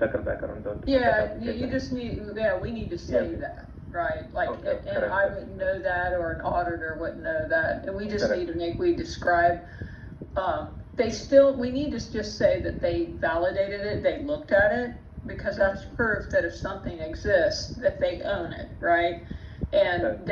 circle back around that you just need, we need to say that, right? Like, Okay, and correct. I wouldn't know that, or an auditor wouldn't know that, and we just Correct. need to we describe, we need to just say that they validated it, they looked at it, because that's proof that if something exists, that they own it, right? And Correct.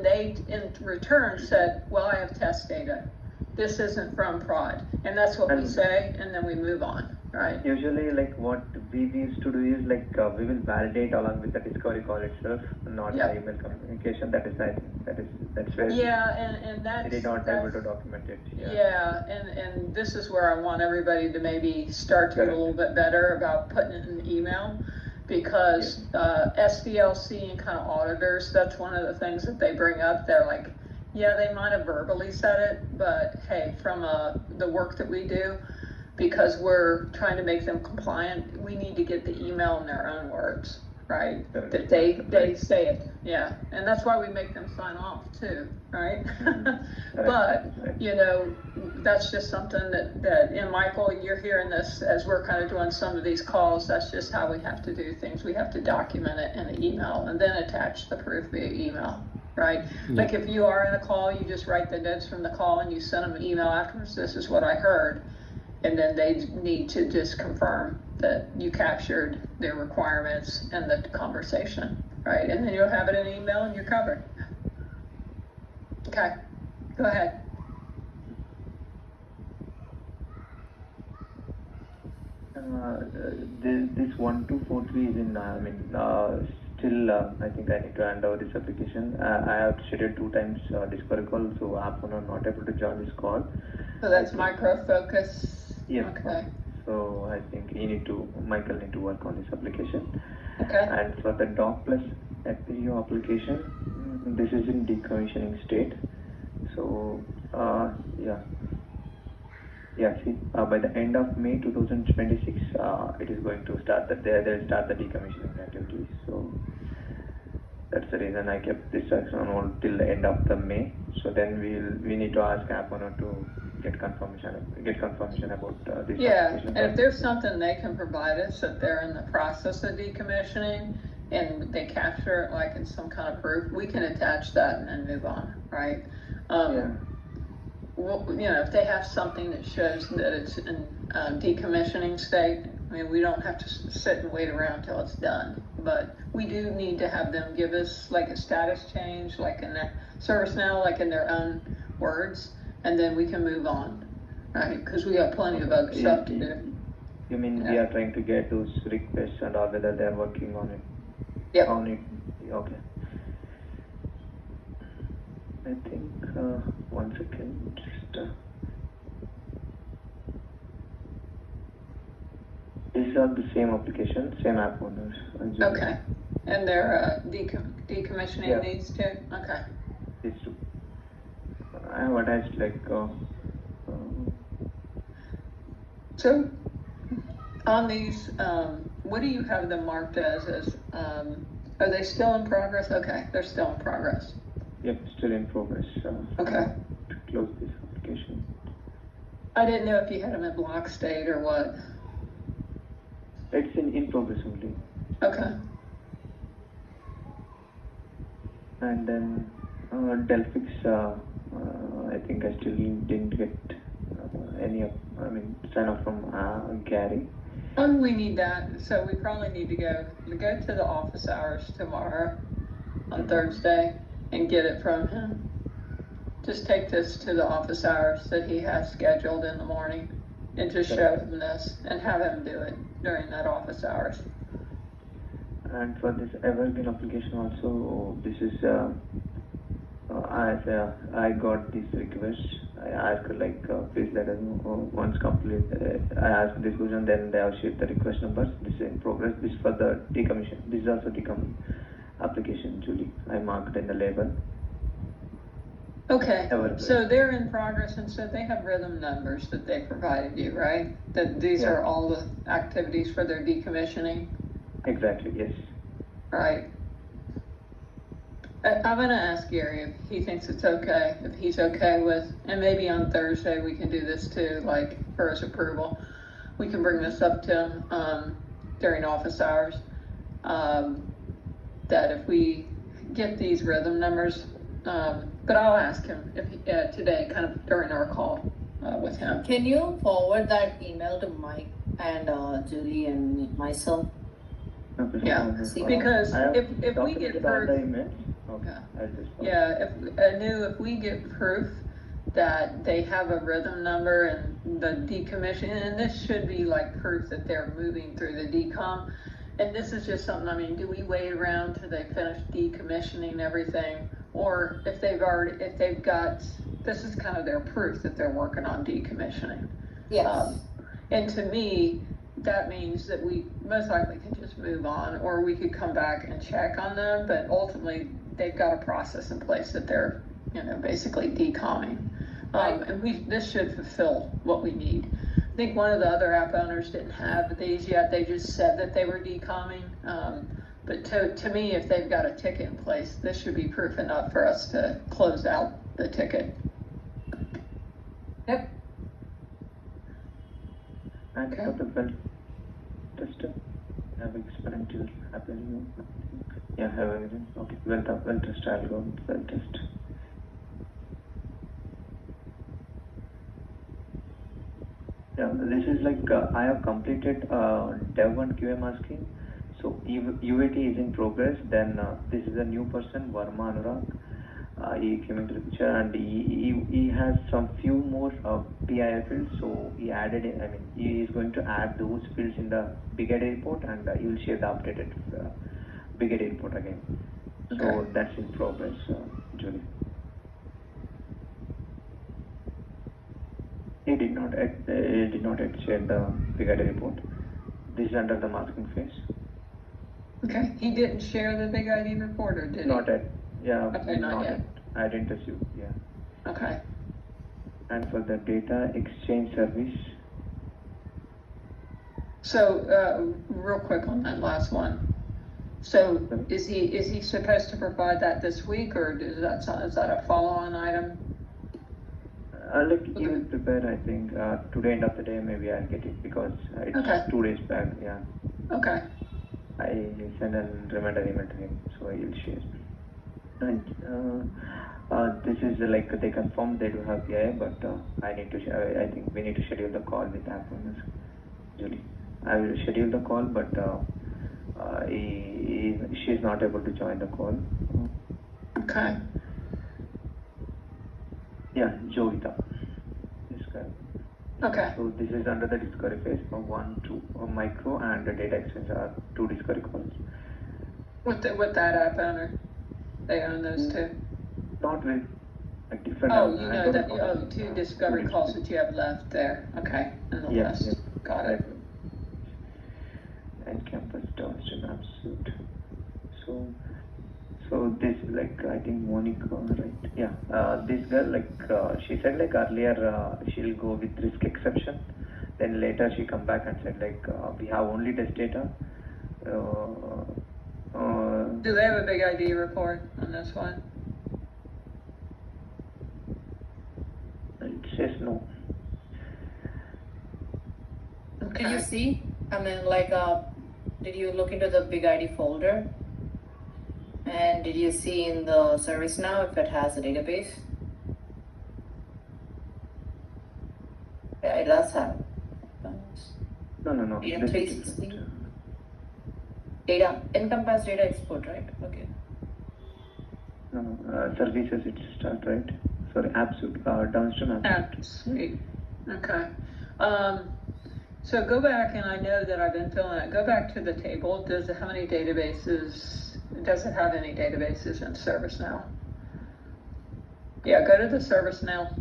they in return said, well, I have test data. This isn't from fraud. And that's what we say, and then we move on, right? Usually, like what we used to do is like we will validate along with the discovery call itself, not the email communication. That is, I think, that's where and we did not able to document it. And this is where I want everybody to maybe start to get a little bit better about putting it in email, because SDLC and kind of auditors, that's one of the things that they bring up. They're like, they might have verbally said it, but hey, from the work that we do, because we're trying to make them compliant, we need to get the email in their own words, right? That they say it, and that's why we make them sign off too, right? But that's just something that and Michael, you're hearing this as we're kind of doing some of these calls. That's just how we have to do things. We have to document it in an email and then attach the proof via email. Right? Like if you are in a call, you just write the notes from the call and you send them an email afterwards, this is what I heard. And then they need to just confirm that you captured their requirements and the conversation, right? And then you'll have it in an email and you're covered. Okay, go ahead. This 1243 is in, still, I think I need to hand over this application. I have scheduled 2 times discovery call, so I'm not able to join this call. So that's Micro Focus. Yes. Okay. So I think Michael need to work on this application. Okay. And for the Doc Plus FPU application, this is in decommissioning state. So by the end of May 2026, it is going to start they'll start the decommissioning activities. So that's the reason I kept this action on hold till the end of the May. So then we need to ask App Owner to get confirmation about this. And if there's something they can provide us that they're in the process of decommissioning and they capture it like in some kind of proof, we can attach that and then move on, right? Well, if they have something that shows that it's in decommissioning state, I mean, we don't have to sit and wait around till it's done, but we do need to have them give us like a status change, like in their ServiceNow, like in their own words, and then we can move on, right? Because we got plenty of other stuff to do. You mean we are trying to get those requests and all, whether they're working on it? Yep. On it. Okay. I think 1 second. These are the same application, same App Owners. Okay. And they're decommissioning these too? Okay. These 2. I have attached like. So on these, what do you have them marked as? Are they still in progress? Okay, they're still in progress. Yep, still in progress. Okay. To close this application. I didn't know if you had them in block state or what. It's in progress only. Okay. And then Delphix, I think I still didn't get any sign off from Gary. We need that, so we probably need to go to the office hours tomorrow on Thursday and get it from him. Just take this to the office hours that he has scheduled in the morning and just show him this and have him do it during that office hours. And for this Evergreen application also, this is I got this request. I asked please let us know once complete. I asked this question, then they have shared the request numbers. This is in progress. This is for the decommission. This is also decom application, Julie. I marked in the label. Okay, so they're in progress, and so they have rhythm numbers that they provided you, right? That these are all the activities for their decommissioning? Exactly, yes. Right. I'm going to ask Gary if he thinks it's okay, if he's okay with, and maybe on Thursday we can do this too, like for his approval. We can bring this up to him during office hours. That if we get these rhythm numbers, but I'll ask him if today, kind of during our call with him. Can you forward that email to Mike and Julie and myself? Okay, Yeah, see, because I have if we documented get all the proof, emails. Okay, Yeah. I'll just forward. yeah, if we get proof that they have a rhythm number and the decommission, and this should be like proof that they're moving through the decom. And this is just something, I mean, do we wait around till they finish decommissioning everything? Or if they've got, this is kind of their proof that they're working on decommissioning. Yes. And to me, that means that we most likely can just move on, or we could come back and check on them, but ultimately, they've got a process in place that they're, basically decomming. And this should fulfill what we need. I think one of the other app owners didn't have these yet, they just said that they were decomming. But to me, if they've got a ticket in place, this should be proof enough for us to close out the ticket. Yep. And Okay. for the well tester, have experimental happening. Yeah, have everything. Okay, well test. I'll go with well test. Yeah, this is like I have completed dev and QA masking. So UAT is in progress. Then this is a new person, Varma Anurag. He came into the picture and he has some few more PII fields. So he added, he is going to add those fields in the Big Ed report, and he will share the updated Big Ed report again. So Okay. that's in progress, Julie. He did not yet share the Big Ed report. This is under the masking phase. Okay, he didn't share the Big ID report, or did he? Not yet. Yeah, Okay, not yet. I didn't assume. Yeah. Okay. And for the data exchange service, So, real quick on that last one. So, is he supposed to provide that this week, or is that a follow-on item? he will prepare. I think today end of the day maybe I'll get it because it's Okay. 2 days back. Yeah, Okay. I send a reminder email to him, so he'll share. And this is like they confirm they do have PI, but I think we need to schedule the call with app owners. Julie, I will schedule the call, but she is not able to join the call. Okay. Yeah, Jovita. This guy. Okay. So this is under the discovery phase. 1, 2, micro and the data exchange are 2 discovery calls. With that app owner, they own those two. Not with a different. Oh, you know that. Oh, 2 discovery calls that you have left there. Okay. In the list. Yes. Got it. And campus downstream absolute. So this like I think Monica, right? Yeah. This girl she said earlier she'll go with risk exception. Then later she come back and said we have only test data. Do they have a Big ID report on this one? It says no. Did you Okay. see? Did you look into the Big ID folder? And did you see in the ServiceNow if it has a database? Yeah, it does have. No. Data This is 360. different. Data, Encompass data export, right? Okay. No. Services it start right. Sorry, absolute downstream absolute. Ah, sweet. Okay. So go back, and I know that I've been filling it. Go back to the table. Does it have any databases? Does it have any databases in ServiceNow? Yeah, go to the ServiceNow,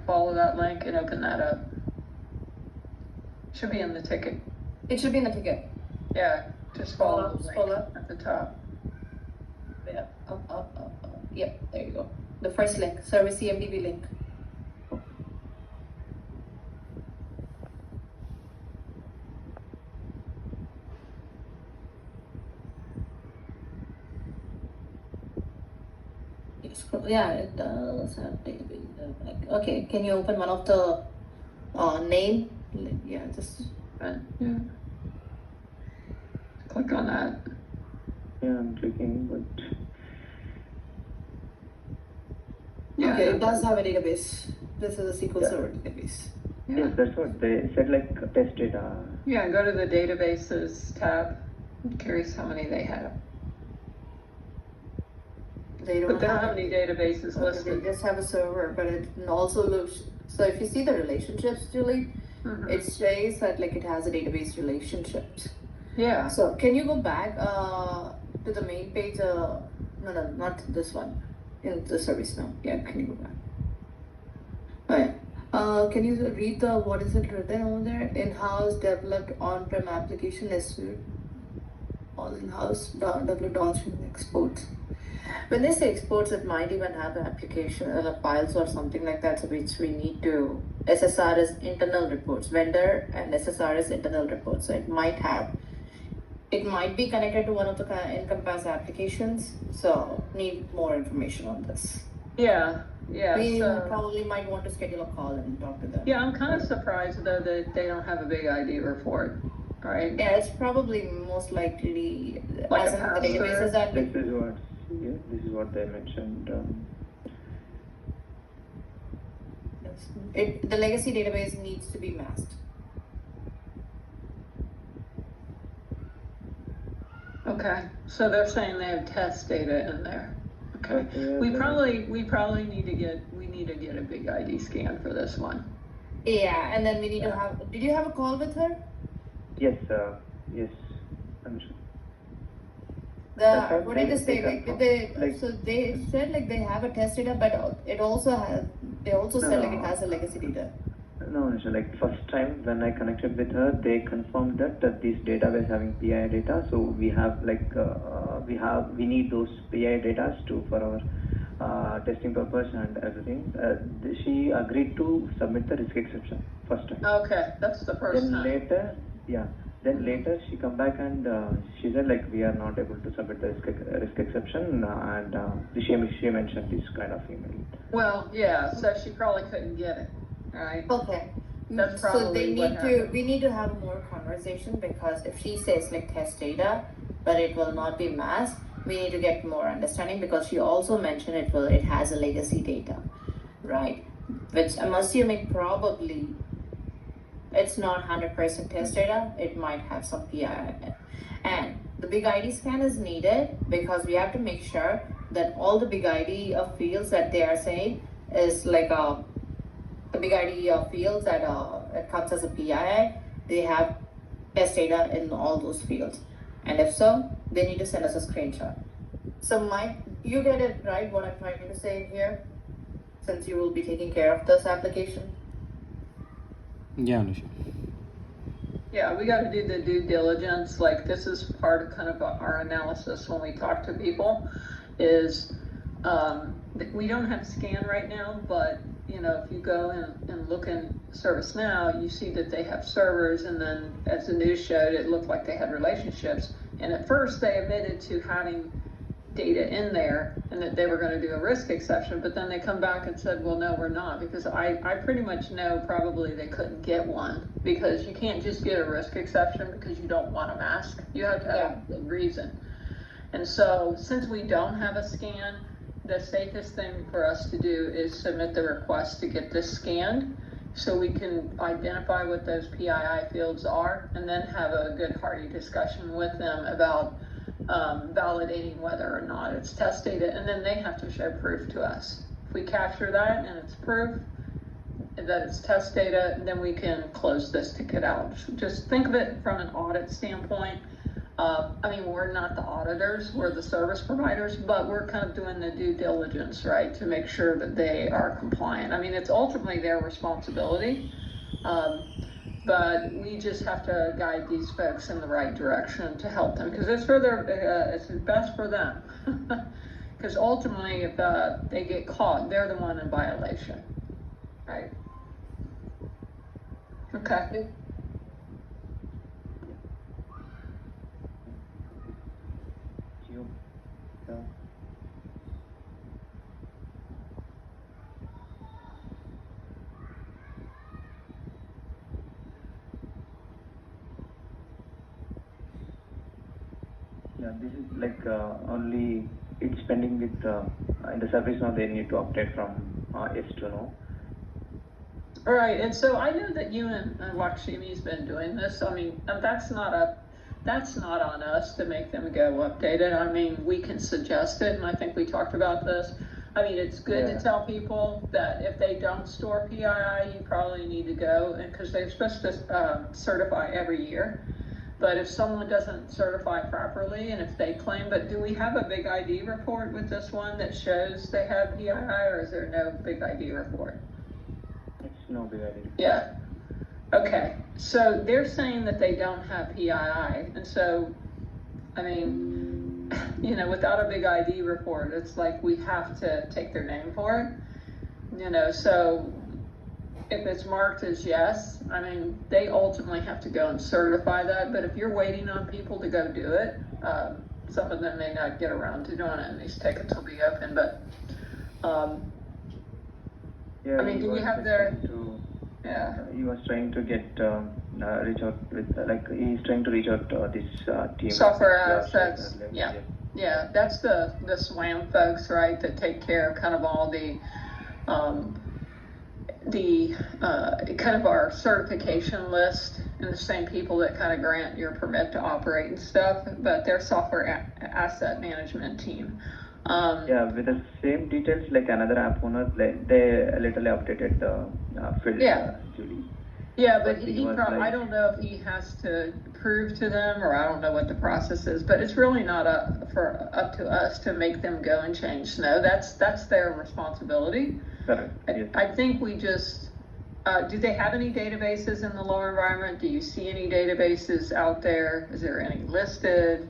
follow that link and open that up. Should be in the ticket. It should be in the ticket. Yeah, just follow the Scroll link up. at the top. Yeah, up. Yep, there you go. The first link, Service CMDB link. Yeah, it does have database. Okay, can you open one of the name? Yeah, just Yeah. Click on that. Yeah, I'm clicking, but Yeah, Okay, no, it does have a database. This is a SQL Yeah. Server database. yeah. yes, that's what they said, like test data. Yeah, go to the databases tab. I'm curious how many they have. They But they don't have any databases Okay, listed. they just have a server, but it also looks. So if you see the relationships, Julie, Mhm. it says that like it has a database relationships. Yeah, So can you go back to the main page? No, not this one. In the service now. Yeah, can you go back? Right. Can you read the what is it written over there? In-house developed on-prem application is all in-house developed downstream exports. When they say exports, it might even have an application files or something like that, so which we need to SSR is internal reports, vendor and SSR is internal reports. So it might be connected to one of the Encompass applications. So need more information on this. yeah, yeah. We So, probably might want to schedule a call and talk to them. yeah, I'm kind of surprised though that they don't have a big ID report, right? Yeah, it's probably most likely Like as a in the pass-through? databases that This is what, yeah, this is what they mentioned. the legacy database needs to be masked. Okay, so they're saying they have test data in there. Okay, Yeah, we yeah. probably need to get a big ID scan for this one. Yeah, and then we need to have. Did you have a call with her? Yes, yes, I'm sure. What did they say? Like, did they? Like- So they said like they have a test data, but it also has. They also said like it No. has a legacy data. No, Nisha, like first time when I connected with her, they confirmed that this database having PI data. So we have like we need those PI data for our testing purpose and everything. She agreed to submit the risk exception first time. Okay, that's the first Then time. later, yeah. Then later she come back and she said like we are not able to submit the risk exception and she mentioned this kind of email. Well, yeah, so she probably couldn't get it, right? Okay. That's So probably what happened. we need to have more conversation because if she says like test data, but it will not be masked, we need to get more understanding because she also mentioned it has a legacy data, right? Which I'm assuming probably it's not 100% test data, it might have some PII in it. And the big ID scan is needed because we have to make sure that all the big ID fields that they are saying is like the big ID fields that it comes as a PII, they have test data in all those fields. And if so, they need to send us a screenshot. So Mike, you get it right what I'm trying to say here, since you will be taking care of this application? Yeah, Anusha. Yeah, we gotta do the due diligence, like this is part of kind of our analysis when we talk to people, is, we don't have scan right now, but, you know, if you go and look in ServiceNow, you see that they have servers, and then as the news showed, it looked like they had relationships, and at first they admitted to having data in there and that they were going to do a risk exception, but then they come back and said, well, no, we're not, because I pretty much know probably they couldn't get one, because you can't just get a risk exception because you don't want a mask. You have to have a reason. And so since we don't have a scan, the safest thing for us to do is submit the request to get this scanned so we can identify what those PII fields are and then have a good hearty discussion with them about validating whether or not it's test data, and then they have to show proof to us. If we capture that and it's proof that it's test data, then we can close this ticket out. Just think of it from an audit standpoint. I mean, we're not the auditors, we're the service providers, but we're kind of doing the due diligence, right, to make sure that they are compliant. I mean, it's ultimately their responsibility. But we just have to guide these folks in the right direction to help them, because it's for their, it's best for them. Because ultimately, if they get caught, they're the one in violation, right? Okay. Yeah. Yeah, this is like only it's pending with in the service now. They need to update from yes to no. All right, and so I know that you and Lakshmi's been doing this. I mean, and that's not on us to make them go update it. I mean, we can suggest it, and I think we talked about this. I mean, it's good to tell people that if they don't store PII, you probably need to go, and because they're supposed to certify every year. But if someone doesn't certify properly, and if they claim, but do we have a big ID report with this one that shows they have PII, or is there no big ID report? It's no big idea. Yeah. Okay. So they're saying that they don't have PII, and so, I mean, you know, without a big ID report, it's like we have to take their name for it. You know, so if it's marked as yes, I mean, they ultimately have to go and certify that. But if you're waiting on people to go do it, some of them may not get around to doing it, and these tickets will be open. But Yeah, I mean, he do you was have like their? trying to, Yeah. he was trying to get reach out with he's trying to reach out this team. Software Last assets, week, yeah. Yeah, that's the SWAM folks, right, that take care of kind of all the kind of our certification list, and the same people that kind of grant your permit to operate and stuff, but they're software asset management team. Yeah, with the same details like another app owner, like they literally updated the field. Yeah. Julie. Yeah, but But he was like- I don't know if he has to prove to them, or I don't know what the process is, but it's really not up to us to make them go and change snow. That's their responsibility. Correct. Yes. I think we just, do they have any databases in the lower environment? Do you see any databases out there? Is there any listed?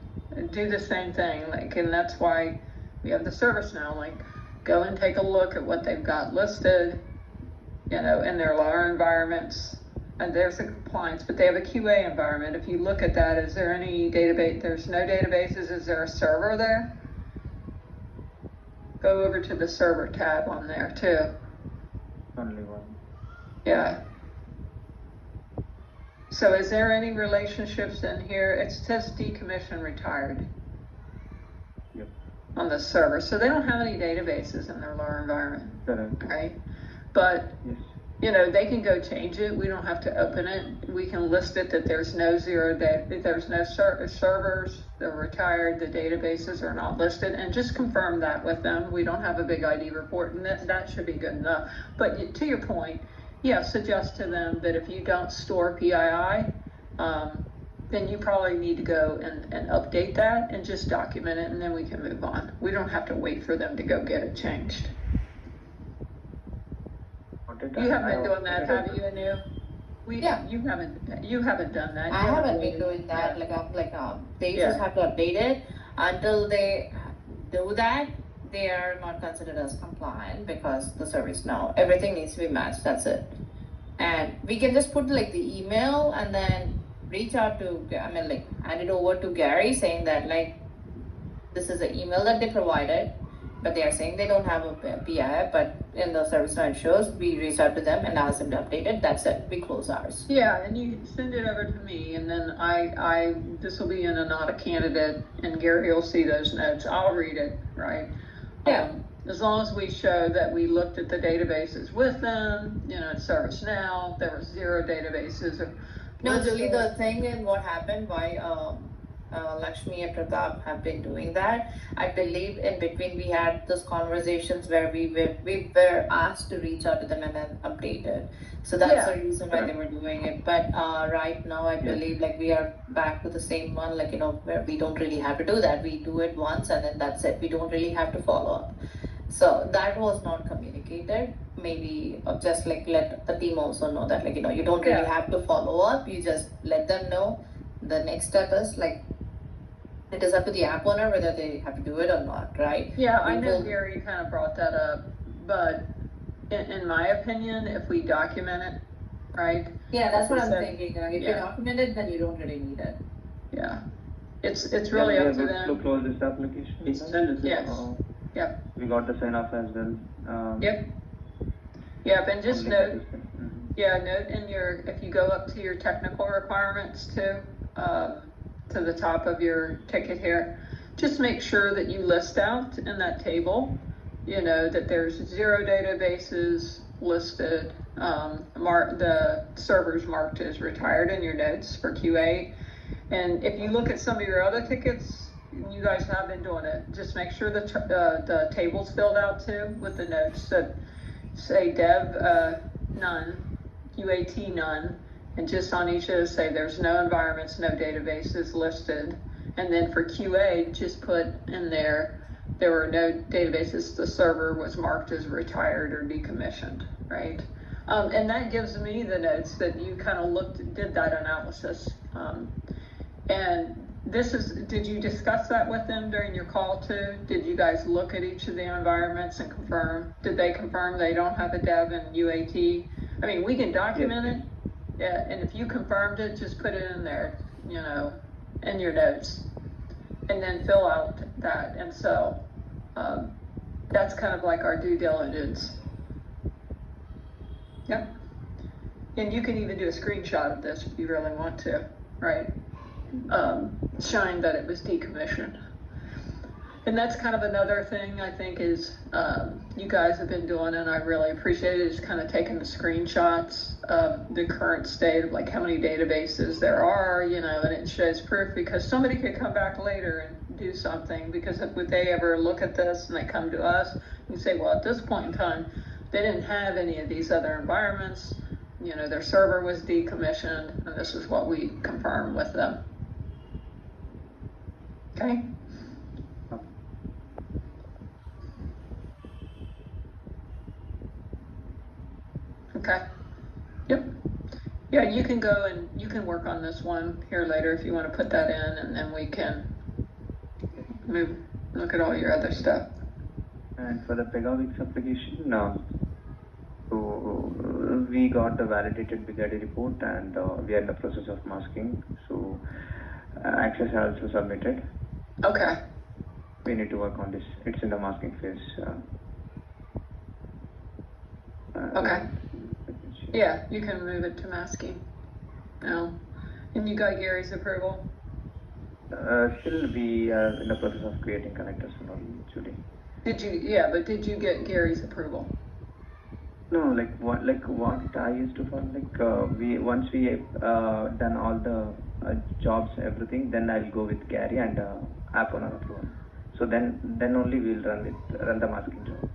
Do the same thing, like, and that's why we have the service now, like, go and take a look at what they've got listed, you know, in their lower environments. And there's a compliance, but they have a QA environment. If you look at that, is there any database? There's no databases. Is there a server there? Go over to the server tab on there too. Only one. Yeah. So is there any relationships in here? It says decommission retired Yep. on the server. So they don't have any databases in their lower environment, Correct. right? But Yes. you know, they can go change it. We don't have to open it. We can list it that there's no there's no servers, they're retired, the databases are not listed, and just confirm that with them. We don't have a big ID report, and that should be good enough. But to your point, yeah, suggest to them that if you don't store PII, then you probably need to go and update that and just document it, and then we can move on. We don't have to wait for them to go get it changed. You haven't been doing that, have you, Anu? Yeah. You haven't done that. I You haven't been waited. doing that. Yeah. They Yeah. just have to update it. Until they do that, they are not considered as compliant because the service now everything needs to be matched. That's it. And we can just put like the email and then reach out to. I mean, like hand it over to Gary saying that like this is the email that they provided, but they are saying they don't have a PII, but in the service now it shows, we reach out to them and ask them to update it. That's it. We close ours. Yeah, and you send it over to me, and then this will be in a not a candidate, and Gary will see those notes. I'll read it, right? Yeah. As long as we show that we looked at the databases with them, you know, at ServiceNow, there were 0 databases. No, Julie, the thing is what happened, why Lakshmi and Pratap have been doing that. I believe in between we had those conversations where we were asked to reach out to them and then update it. So that's the reason why they were doing it. But right now I believe like we are back to the same one, like, you know, where we don't really have to do that. We do it once and then that's it. We don't really have to follow up. So that was not communicated. Maybe just like let the team also know that, like, you know, you don't really have to follow up. You just let them know. The next step is like, it is up to the app owner whether they have to do it or not, right? Yeah, I know Gary kind of brought that up, but in my opinion, if we document it, right? Yeah, that's what I'm So- thinking. If you yeah. document it, then you don't really need it. Yeah, it's really up to To them. close this application. Yes. Yep. We got the sign off as well. Yep. Yep, and just only note, participant. yeah, note in your, if you go up to your technical requirements too, to the top of your ticket here, just make sure that you list out in that table, that there's 0 databases listed, the servers marked as retired in your notes for QA. And if you look at some of your other tickets, you guys have been doing it, just make sure the table's filled out too with the notes that say dev none, UAT none, and just on each of those say there's no environments, no databases listed. And then for QA, just put in there were no databases, the server was marked as retired or decommissioned, right? And that gives me the notes that you kind of did that analysis. And did you discuss that with them during your call too? Did you guys look at each of the environments and confirm? Did they confirm they don't have a dev in UAT? I mean, we can document it, yeah, and if you confirmed it, just put it in there, in your notes, and then fill out that. And so that's kind of like our due diligence. Yep. And you can even do a screenshot of this if you really want to, right? Showing that it was decommissioned. And that's kind of another thing I think is you guys have been doing, and I really appreciate it, is kind of taking the screenshots of the current state of like how many databases there are, and it shows proof, because somebody could come back later and do something, because would they ever look at this and they come to us and say, well, at this point in time, they didn't have any of these other environments, their server was decommissioned, and this is what we confirmed with them. Okay. Okay. Yep. Yeah, you can go and you can work on this one here later if you want to put that in, and then we can look at all your other stuff. And for the Pegawix application, so we got the validated Big ID report, and we are in the process of masking. So Access has also submitted. Okay. We need to work on this. It's in the masking phase. Okay. Yeah, you can move it to masking now. And you got Gary's approval? Still we are in the process of creating connectors and all, actually. Did you get Gary's approval? No, like what I used to follow, once we done all the jobs, everything, then I'll go with Gary and app owner approval. So then only we'll run the masking job.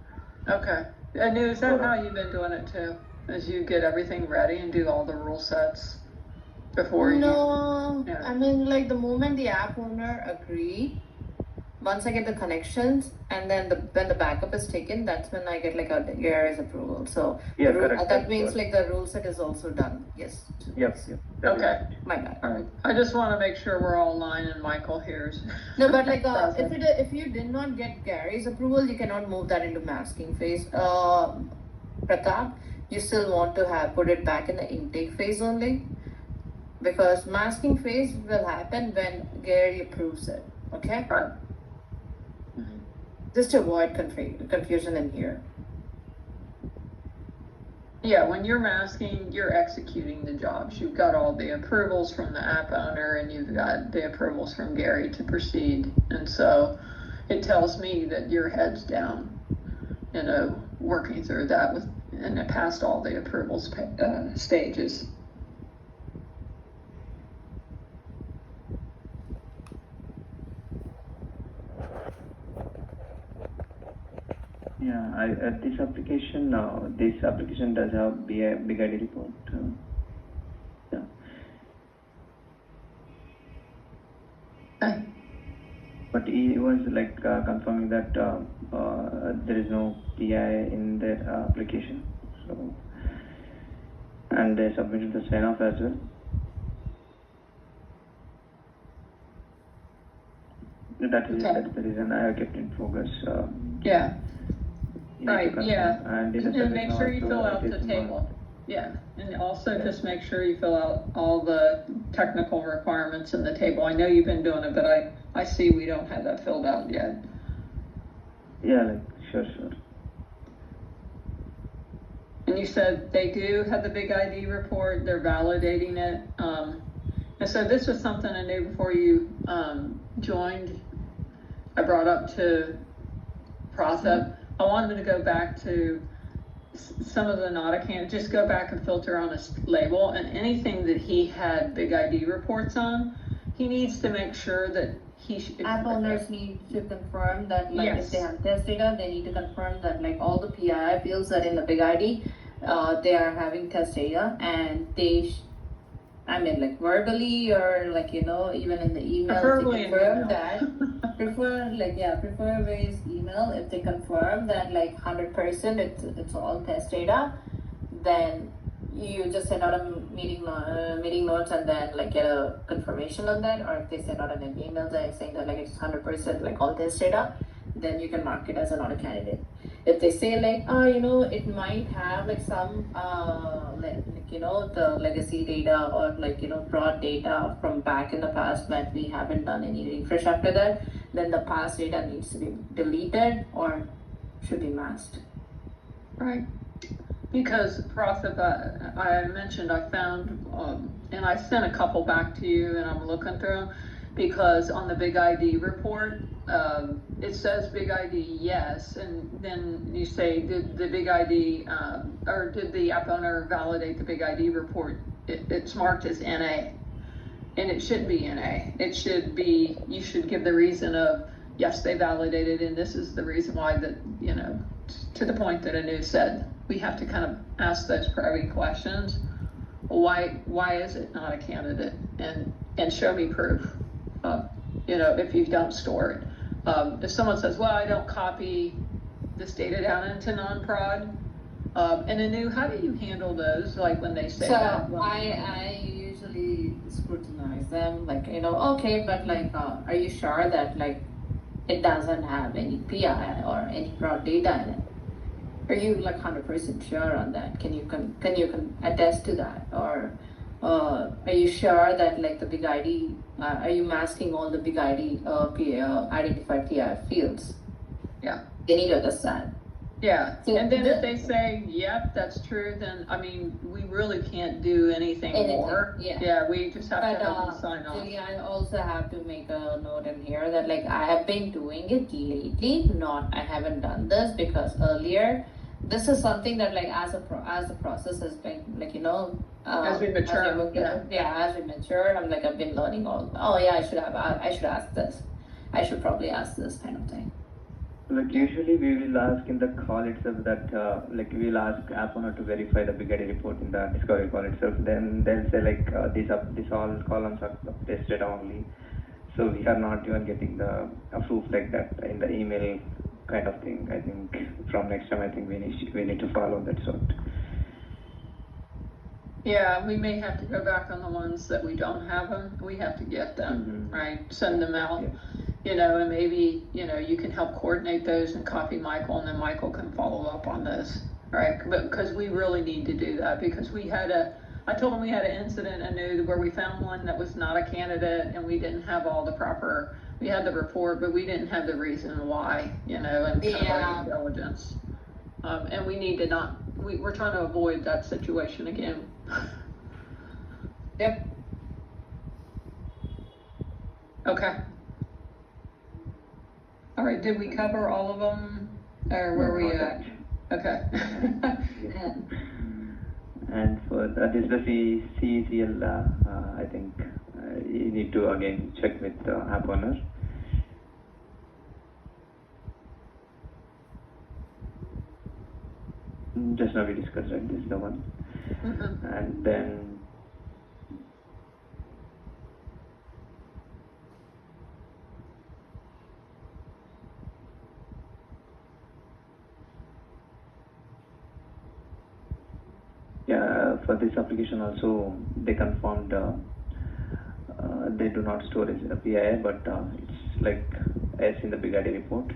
Okay. And is that how you've been doing it too? As you get everything ready and do all the rule sets before Yeah. I mean, like the moment the app owner agree, once I get the connections, and then when the backup is taken, that's when I get like a Gary's approval. So yeah, correct. That means like the rule set is also done. Yes. Yep. Okay. My bad. All right. I just want to make sure we're all aligned and Michael hears. No, but like if you did not get Gary's approval, you cannot move that into masking phase. Pratap, you still want to put it back in the intake phase only, because masking phase will happen when Gary approves it. Okay. Right. Just to avoid confusion in here. Yeah, when you're masking, you're executing the jobs. You've got all the approvals from the app owner, and you've got the approvals from Gary to proceed. And so it tells me that your head's down, working through that and it passed all the approvals stages. Yeah, this application does have Big ID report. Yeah. Okay. But he was like confirming that there is no PI in their application. So, and they submitted the sign-off as well. That's the reason I have kept in focus. Yeah. Right, yeah. And make sure you fill out the table. Yeah, and also just make sure you fill out all the technical requirements in the table. I know you've been doing it, but I see we don't have that filled out yet. Yeah, sure. And you said they do have the Big ID report, they're validating it. And so this was something I knew before you joined. I brought up to Pratap. I wanted him to go back to some of the Nauticam, just go back and filter on a label, and anything that he had big ID reports on, he needs to make sure that he should. App owners need to confirm that, like, Yes. if they have test data, they need to confirm that, like, all the PII fields that in the big ID, they are having test data, and they, I mean, like, verbally or like, you know, even in the email, Preferably they an confirm email. that. Prefer ways email. If they confirm that, like, 100% it's all test data, then you just send out a meeting notes and then, like, get a confirmation on that. Or if they send out an email saying that, like, it's 100% like all test data, then you can mark it as an auto candidate. If they say, like, oh, you know, it might have like some like, you know, the legacy data or, like, you know, broad data from back in the past that we haven't done any refresh after that, then the past data needs to be deleted or should be masked. Right. Because Pratap, I mentioned I found, and I sent a couple back to you, and I'm looking through them, because on the Big ID report, it says Big ID yes, and then you say, did the Big ID, or did the app owner validate the Big ID report? It's marked as NA, and it should be NA. It should be, you should give the reason of, yes, they validated, and this is the reason why, that, you know, to the point that Anu said, we have to kind of ask those probing questions. Why is it not a candidate? And show me proof. You know, if you don't store it. If someone says, well, I don't copy this data down into non-prod, and Anu, how do you handle those? Like when they say So that? I usually scrutinize them, like, you know, okay, but like, are you sure that, like, it doesn't have any PI or any broad data in it? Are you like 100% sure on that? Can you attest to that? Or are you sure that, like, the Big ID, are you masking all the Big ID identified PI fields? Yeah. They need to attest that. Yeah, So and then the- if they say, yep, that's true, then, I mean, we really can't do anything more. Yeah. Yeah, we just have But to have them sign off. Julie, I also have to make a note in here that, like, I have been doing it lately. I haven't done this because earlier, this is something that, like, as the process has been, like, you know, As we mature, as we mature, I've been learning oh yeah, I should ask this. I should probably ask this kind of thing. Like usually we will ask in the call itself that like we'll ask app owner to verify the Big ID report in the discovery call itself. Then they'll say like these all columns are test data only. So we are not even getting the proof like that in the email kind of thing. I think from next time I think we need to follow that sort. Yeah, we may have to go back on the ones that we don't have them. We have to get them, right? Send them out. Yeah. You know, and maybe, you know, you can help coordinate those and copy Michael, and then Michael can follow up on those, right? But because we really need to do that, because I told him we had an incident and knew where we found one that was not a candidate, and we didn't have all the proper, we had the report, but we didn't have the reason why, you know, and kind of our due diligence. And we need to we're trying to avoid that situation again. Yep. Okay. All right, did we cover all of them, or where we at? Okay. And for this is the CECL, I think you need to again check with app owner. Just now we discussed, right? This is the one. Mhm. And then yeah, for this application also they confirmed they do not store as a PII, but it's like as in the Big ID report.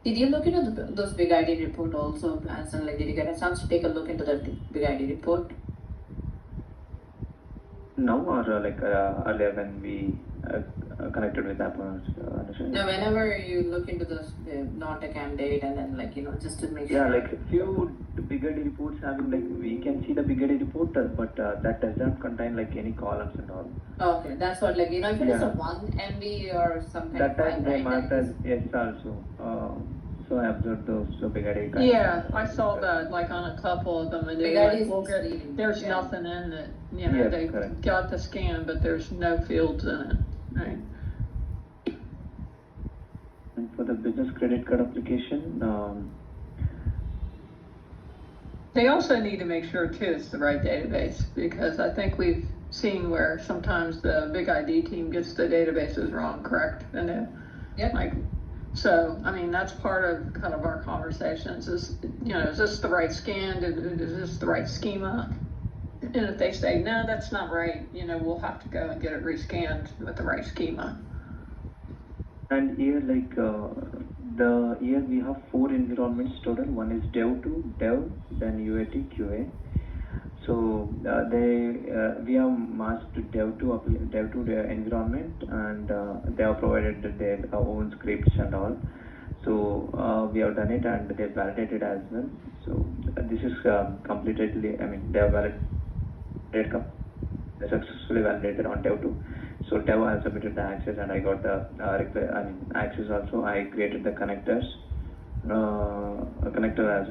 Did you look into those Big ID report also, Anson? Like, did you get a chance to take a look into that Big ID report? now or earlier when we connected with app owners? Anusha? Now, whenever you look into this, not a candidate, and then just to make Yeah, sure. like few bigger reports having we can see the bigger report, but that does not contain any columns and all. Okay, that's what if it is a Yeah. 1 MB or something. That time fine, they right? marked as yes also. So I observed those bigger kind Yeah, I saw that like on a couple of them and they Big were ID like, is well, good, misleading. there's Yeah. nothing in it. Yes, They correct. got the scan, but there's no fields in it, right? And for the business credit card application, They also need to make sure too it's the right database, because I think we've seen where sometimes the Big ID team gets the databases wrong, correct? And then, Yep. so, I mean, that's part of kind of our conversations is, is this the right scan? Is this the right schema? And if they say, no, that's not right, we'll have to go and get it rescanned with the right schema. and here the here we have 4 environments total. One is Dev 2, Dev, then UAT, QA. So we have masked Dev 2 their environment, and they have provided their own scripts and all. So we have done it and they validated as well. So this is completely. I mean, they have successfully validated on Dev 2. So Dev I submitted the access and I got the access also. I created the connector as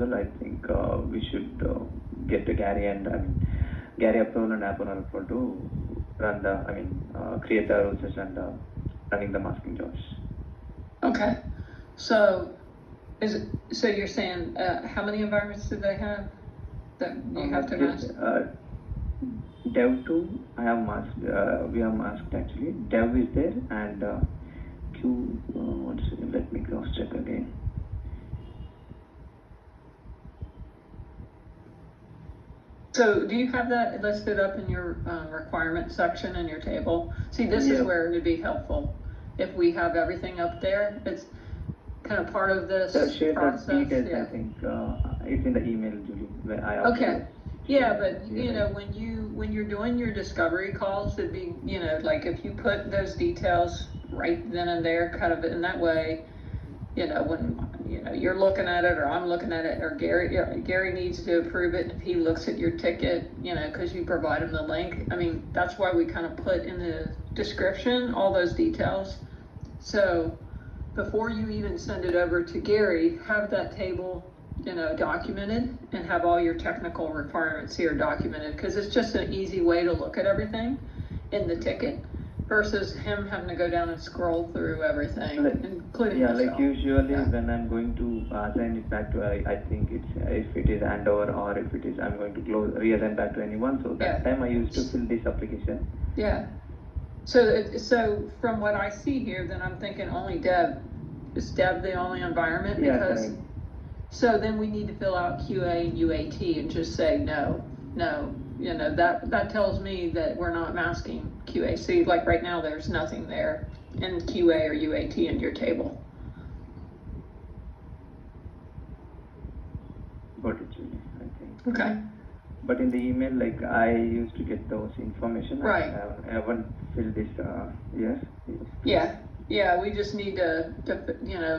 well. I think we should get to Gary and Gary approval and app owner approval to run the create the rules and running the masking jobs. Okay, so so you're saying how many environments do they have that you have to mask? Dev 2 I have masked. We have masked actually. Dev is there and Q. One second, let me cross check again. So do you have that listed up in your requirement section in your table? See, this is Yeah. where it would be helpful if we have everything up there. It's kind of part of this Share the process. details. Yeah. I think it's in the email, Julie. Where I also Okay. Yeah, but Yeah. when you're doing your discovery calls, it'd be, like if you put those details right then and there, kind of in that way, when, you're looking at it or I'm looking at it or Gary needs to approve it. If he looks at your ticket, cause you provide him the link. I mean, that's why we kind of put in the description, all those details. So before you even send it over to Gary, have that table documented and have all your technical requirements here documented, because it's just an easy way to look at everything in the ticket versus him having to go down and scroll through everything, including Yeah, myself. usually Yeah. when I'm going to assign it back to, I think it's if it is handover or if it is I'm going to reassign back to anyone. So that Yeah. time I used to fill this application. Yeah. So from what I see here, then I'm thinking only Dev. Is Dev the only environment? Yeah, Because correct. so then we need to fill out QA and UAT and just say no. That tells me that we're not masking QAC. Like right now, there's nothing there in QA or UAT in your table. Got it, Julie, I think. Okay. But in the email, I used to get those information. Right. I haven't filled this. Yes. Yeah. We just need to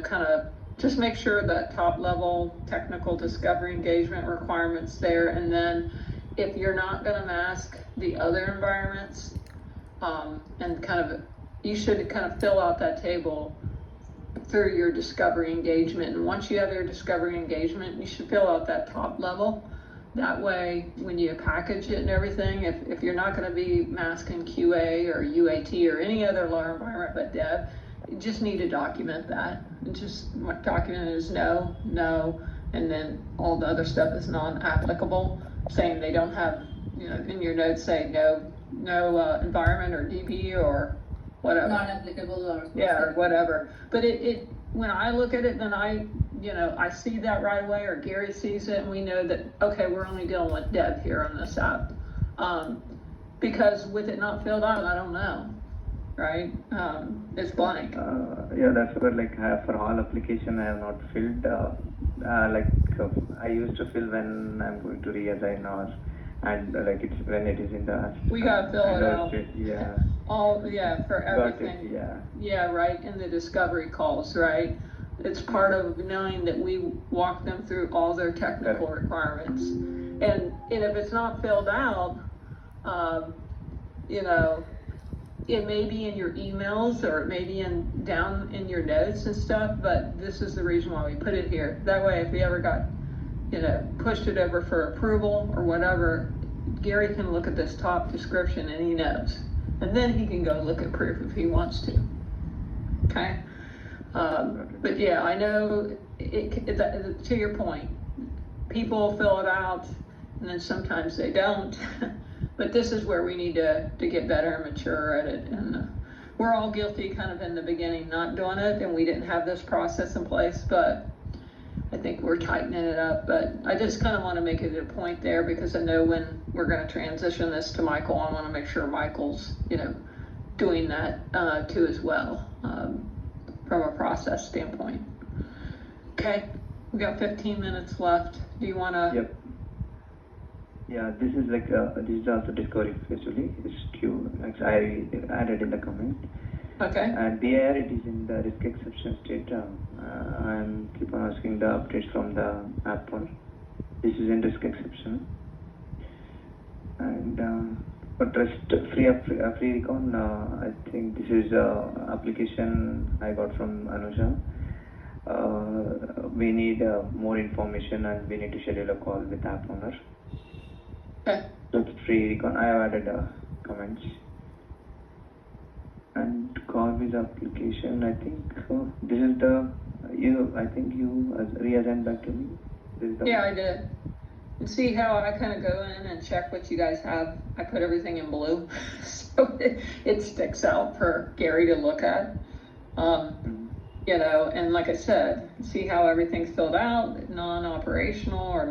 kind of just make sure that top level technical discovery engagement requirements there, and then if you're not going to mask the other environments, and you should kind of fill out that table through your discovery engagement. And once you have your discovery engagement, you should fill out that top level. That way, when you package it and everything, if you're not going to be masking QA or UAT or any other lower environment but Dev, you just need to document that. And just document it as no, and then all the other stuff is non-applicable, saying they don't have, in your notes say no environment or DB or whatever. Not applicable or. Yeah, or whatever. But it when I look at it, then I see that right away, or Gary sees it, and we know that, okay, we're only dealing with Dev here on this app. Because with it not filled out, I don't know, right? It's blank. Yeah, that's what for all application I have not filled. I used to fill when I'm going to reassign or and like it's when it is in the. We gotta fill it out. Yeah. Yeah, for Got it, everything. yeah. Yeah, right, in the discovery calls, right? It's part of knowing that we walk them through all their technical Correct. requirements. And if it's not filled out, you know, it may be in your emails or it may be down in your notes and stuff, but this is the reason why we put it here. That way, if we ever got, you know, pushed it over for approval or whatever, Gary can look at this top description and he knows. And then he can go look at proof if he wants to. Okay? But yeah, I know, to your point, people fill it out and then sometimes they don't. But this is where we need to get better and mature at it. And we're all guilty kind of in the beginning not doing it, and we didn't have this process in place, but I think we're tightening it up. But I just kind of want to make it a point there because I know when we're going to transition this to Michael, I want to make sure Michael's, you know, doing that too as well from a process standpoint. Okay, we got 15 minutes left. Do you want to? Yep. Yeah, this is like this is also discovery visually. It's Q. Like I added in the comment. Okay. And there it is in the risk exception state. I'm keep on asking the updates from the app one. This is in risk exception. And for trust free recon, I think this is application I got from Anusha. We need more information and we need to schedule a call with app owner. Okay. That's free recon. I have added comments. And call with application. I think this is the I think you reassigned back to me. This is the Yeah, I did. And see how I kind of go in and check what you guys have. I put everything in blue, so it sticks out for Gary to look at. You know, and like I said, see how everything's filled out, non-operational or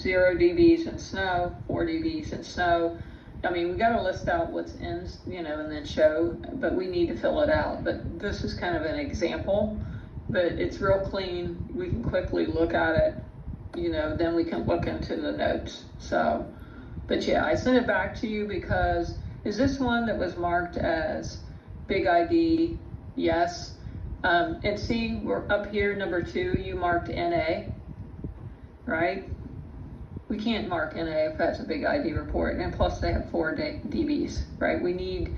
0 dBs in snow, 4 dBs in snow. I mean, we got to list out what's in, you know, and then show, but we need to fill it out. But this is kind of an example, but it's real clean. We can quickly look at it, you know, then we can look into the notes. So, but yeah, I sent it back to you because, is this one that was marked as big ID? Yes. And see, we're up here, number 2, you marked NA, right? We can't mark NA if that's a big ID report, and plus they have 4 dBs, right? We need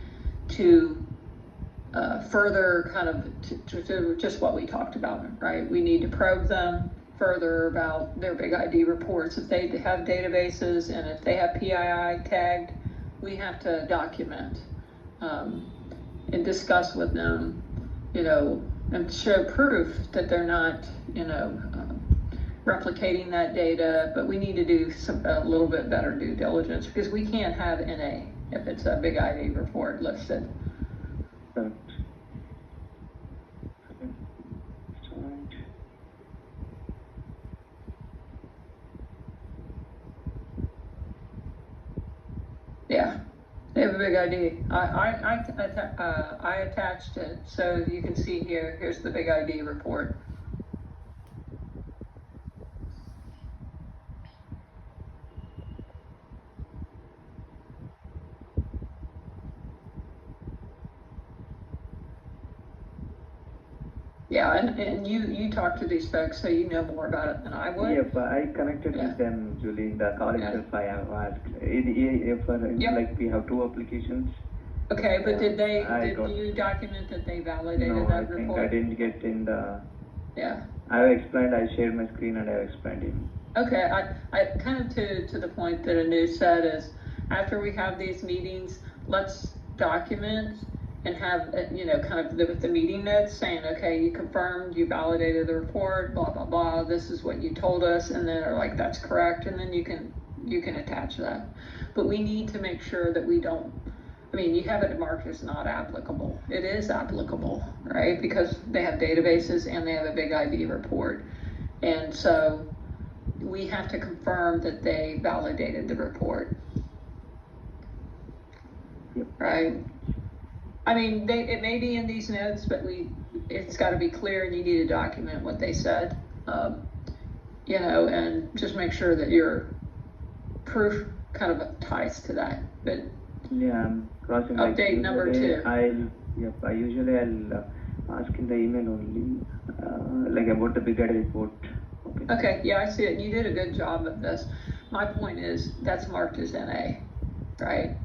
to further kind of to just what we talked about, right? We need to probe them further about their big ID reports. If they have databases and if they have PII tagged, we have to document and discuss with them, you know, and show proof that they're not, you know, replicating that data, but we need to do a little bit better due diligence because we can't have NA if it's a big ID report listed. Correct. Yeah, they have a big ID. I attached it so you can see here. Here's the big ID report. Yeah, and you talk to these folks, so you know more about it than I would. Yeah, but I connected with them, Julie, in the call itself. I have asked. Like we have 2 applications. Okay, but did you document that they validated no, that I think report? I didn't get in the. Yeah. I have explained. I shared my screen and I have explained him. Okay, I kind of to the point that Anu said is, after we have these meetings, let's document and have, you know, kind of the meeting notes saying, okay, you confirmed, you validated the report, blah, blah, blah, this is what you told us, and then they're like, that's correct, and then you can attach that. But we need to make sure that we don't, I mean, you have it marked as not applicable. It is applicable, right? Because they have databases and they have a big ID report. And so we have to confirm that they validated the report. Yep. Right? I mean, it may be in these notes, but it's got to be clear, and you need to document what they said, you know, and just make sure that your proof kind of ties to that, but Yeah, I'm crossing. Update number two. I usually I'll ask in the email only, like about the big data report. Okay. okay, yeah, I see it. You did a good job of this. My point is that's marked as NA, right?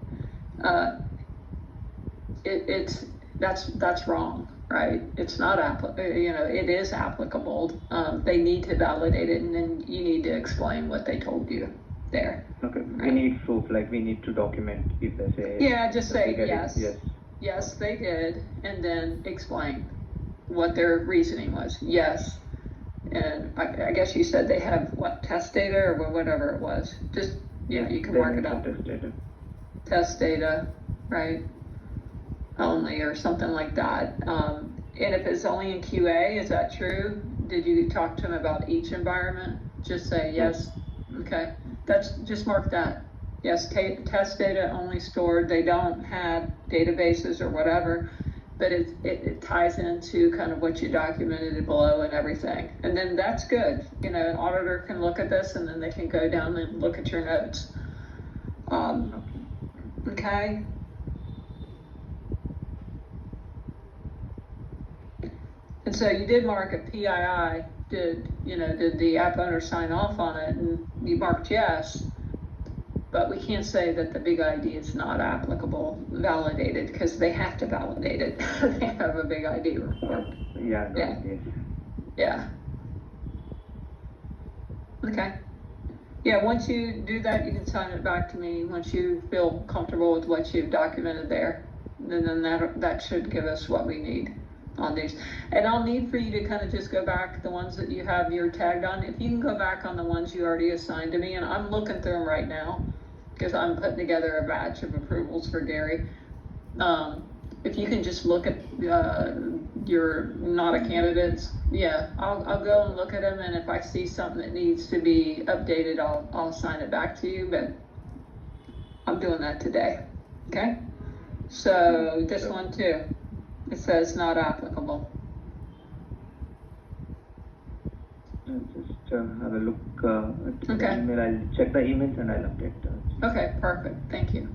That's wrong, right? It's not it is applicable. They need to validate it, and then you need to explain what they told you there. Okay. Right. We need proof, like we need to document if they say. Yeah, just say big data- yes. Yes. Yes, they did, and then explain what their reasoning was. Yes. And I guess you said they have what, test data or whatever it was. Just, you can They work it mentioned out. Test data. Test data, right? Only or something like that. And if it's only in QA, is that true? Did you talk to them about each environment? Just say yes. Okay. That's just mark that. Yes, test data only stored. They don't have databases or whatever, but it ties into kind of what you documented below and everything. And then that's good. An auditor can look at this and then they can go down and look at your notes. Okay. And so you did mark a PII. Did the app owner sign off on it? And you marked yes. But we can't say that the big ID is not applicable, validated, because they have to validate it. They have a big ID report. Yeah. Yeah. Yes. Yeah. Okay. Yeah, once you do that, you can sign it back to me once you feel comfortable with what you've documented there. And then that should give us what we need on these. And I'll need for you to kind of just go back, the ones that you have your tagged on. If you can go back on the ones you already assigned to me, and I'm looking through them right now, because I'm putting together a batch of approvals for Gary. If you can just look at your not a candidates, yeah, I'll go and look at them, and if I see something that needs to be updated, I'll sign it back to you, but I'm doing that today, okay? So this one too, it says not applicable. I'll just have a look at Okay. the email. I'll check the emails and I'll update. Okay, perfect, thank you.